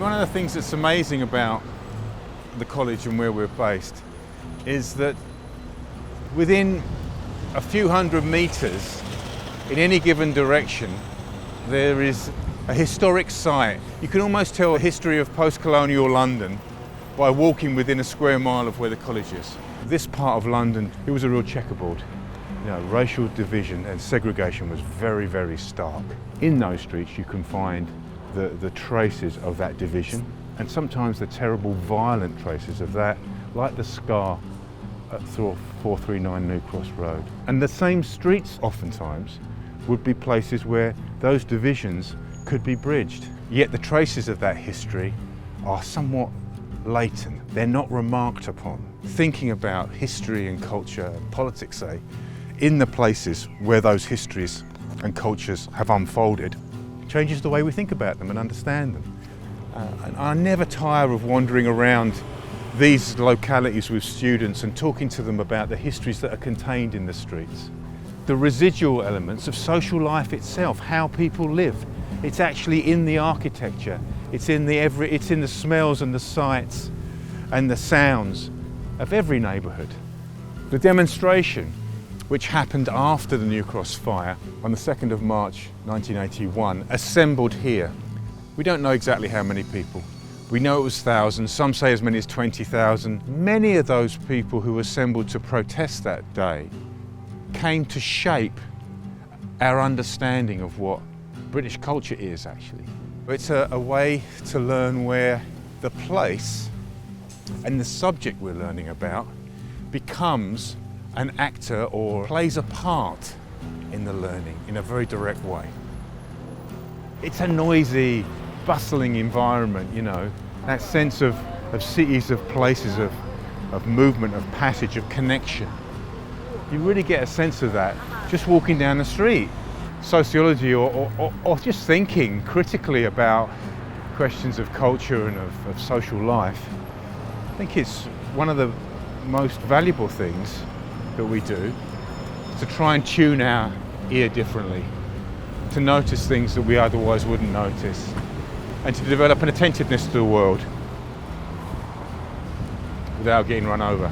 One of the things that's amazing about the college and where we're based is that within a few hundred metres in any given direction there is a historic site. You can almost tell the history of post-colonial London by walking within a square mile of where the college is. This part of London, it was a real checkerboard. You know, racial division and segregation was very, very stark. In those streets you can find the traces of that division, and sometimes the terrible violent traces of that, like the scar at 439 New Cross Road. And the same streets oftentimes would be places where those divisions could be bridged. Yet the traces of that history are somewhat latent. They're not remarked upon. Thinking about history and culture and politics, say, in the places where those histories and cultures have unfolded, changes the way we think about them and understand them. And I never tire of wandering around these localities with students and talking to them about the histories that are contained in the streets. The residual elements of social life itself, how people live. It's actually in the architecture, it's in the smells and the sights and the sounds of every neighbourhood. The demonstration, which happened after the New Cross fire on the 2nd of March 1981, assembled here. We don't know exactly how many people. We know it was thousands, some say as many as 20,000. Many of those people who assembled to protest that day came to shape our understanding of what British culture is, actually. It's a way to learn where the place and the subject we're learning about becomes an actor or plays a part in the learning in a very direct way. It's a noisy, bustling environment, you know, that sense of cities, of places, of movement, of passage, of connection. You really get a sense of that just walking down the street. Sociology or just thinking critically about questions of culture and of social life, I think it's one of the most valuable things that we do, to try and tune our ear differently, to notice things that we otherwise wouldn't notice, and to develop an attentiveness to the world without getting run over.